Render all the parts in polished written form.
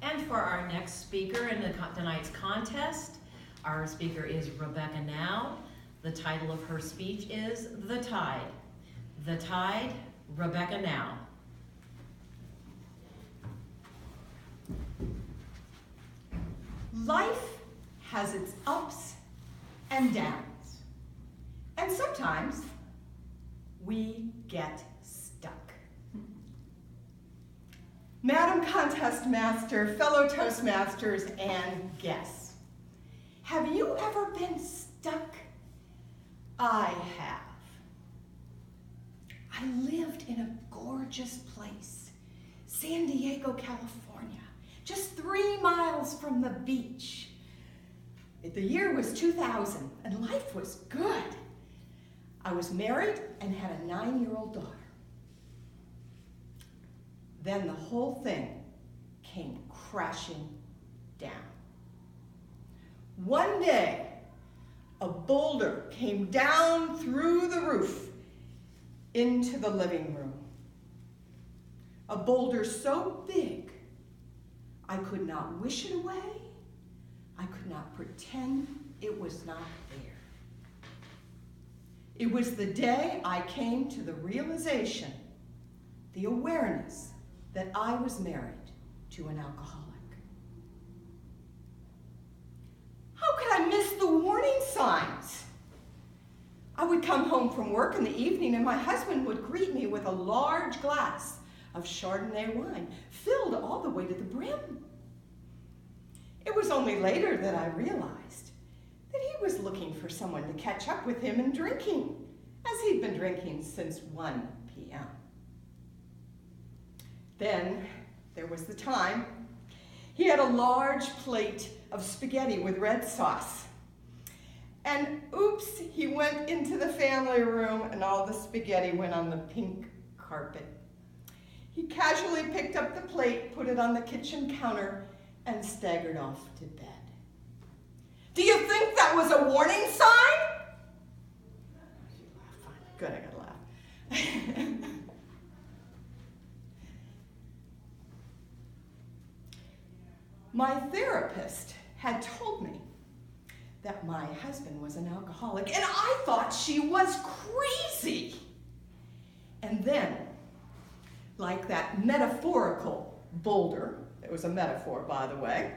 And for our next speaker in tonight's contest, our speaker is Rebecca Now. The title of her speech is The Tide. The Tide, Rebecca Now. Life has its ups and downs, and sometimes we get stuck. Madam Contest Master, fellow Toastmasters, and guests, have you ever been stuck? I have. I lived in a gorgeous place, San Diego, California, just 3 miles from the beach. The year was 2000, and life was good. I was married and had a 9-year-old daughter. Then the whole thing came crashing down. One day, a boulder came down through the roof into the living room. A boulder so big, I could not wish it away. I could not pretend it was not there. It was the day I came to the realization, the awareness that I was married to an alcoholic. How could I miss the warning signs? I would come home from work in the evening and my husband would greet me with a large glass of Chardonnay wine, filled all the way to the brim. It was only later that I realized that he was looking for someone to catch up with him in drinking, as he'd been drinking since 1 p.m. Then there was the time he had a large plate of spaghetti with red sauce. And oops, he went into the family room and all the spaghetti went on the pink carpet. He casually picked up the plate, put it on the kitchen counter, and staggered off to bed. Do you think that was a warning sign? You laugh, fine. Good, I gotta laugh. My therapist had told me that my husband was an alcoholic, and I thought she was crazy. And then, like that metaphorical boulder, it was a metaphor, by the way,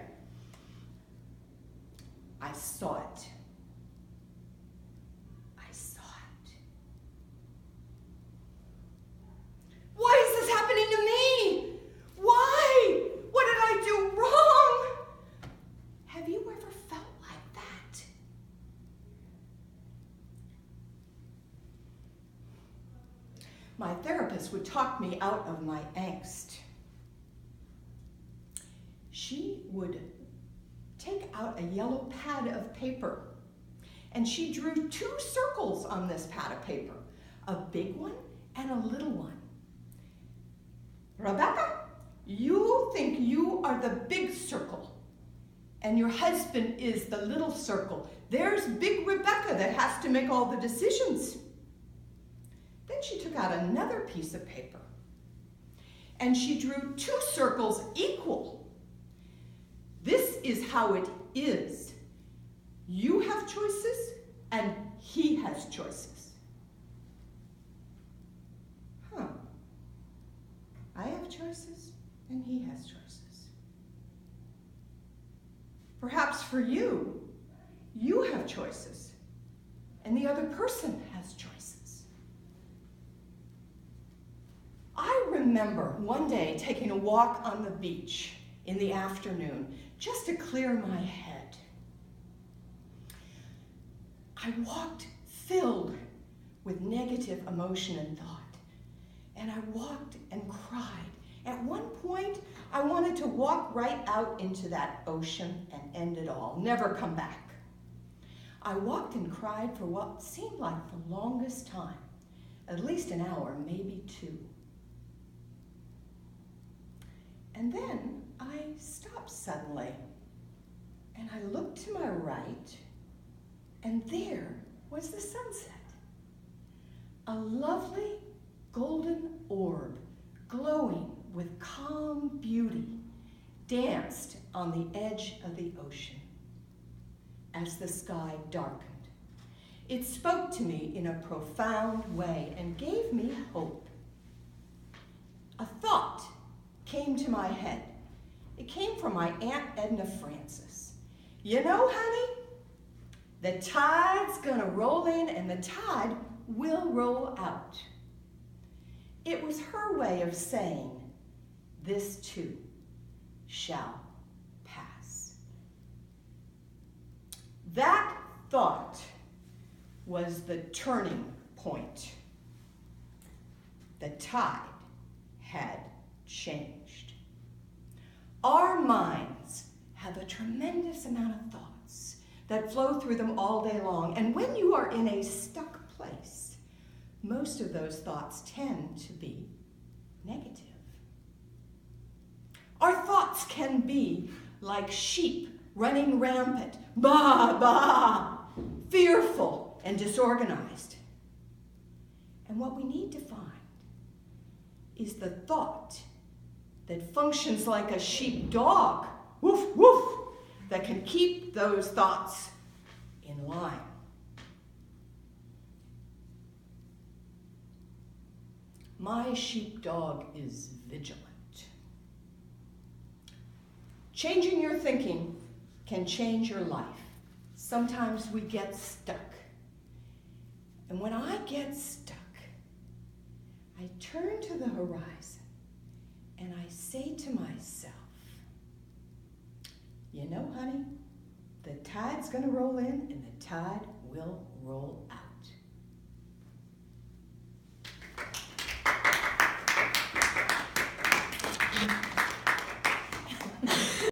I saw it. I saw it. Why is this happening to me? Why? What did I do wrong? Have you ever felt like that? My therapist would talk me out of my angst. She would take out a yellow pad of paper, and she drew 2 circles on this pad of paper, a big one and a little one. Rebecca, you think you are the big circle, and your husband is the little circle. There's big Rebecca that has to make all the decisions. Then she took out another piece of paper, and she drew 2 circles equal. This is how it is. You have choices, and he has choices. Huh. I have choices, and he has choices. Perhaps for you, you have choices, and the other person has choices. I remember one day taking a walk on the beach in the afternoon, just to clear my head. I walked filled with negative emotion and thought, and I walked and cried. At one point, I wanted to walk right out into that ocean and end it all, never come back. I walked and cried for what seemed like the longest time, at least an hour, maybe 2. And then I stopped suddenly, and I looked to my right, and there was the sunset. A lovely golden orb glowing with calm beauty danced on the edge of the ocean as the sky darkened. It spoke to me in a profound way and gave me hope. A thought came to my head. It came from my Aunt Edna Francis. You know, honey, the tide's gonna roll in and the tide will roll out. It was her way of saying, this too shall pass. That thought was the turning point. The tide had changed. Our minds have a tremendous amount of thoughts that flow through them all day long, and when you are in a stuck place, most of those thoughts tend to be negative. Our thoughts can be like sheep running rampant, baa, baa, fearful and disorganized. And what we need to find is the thought that functions like a sheep dog, woof, woof, that can keep those thoughts in line. My sheepdog is vigilant. Changing your thinking can change your life. Sometimes we get stuck. And when I get stuck, I turn to the horizon and I say to myself, you know, honey, the tide's gonna roll in and the tide will roll out.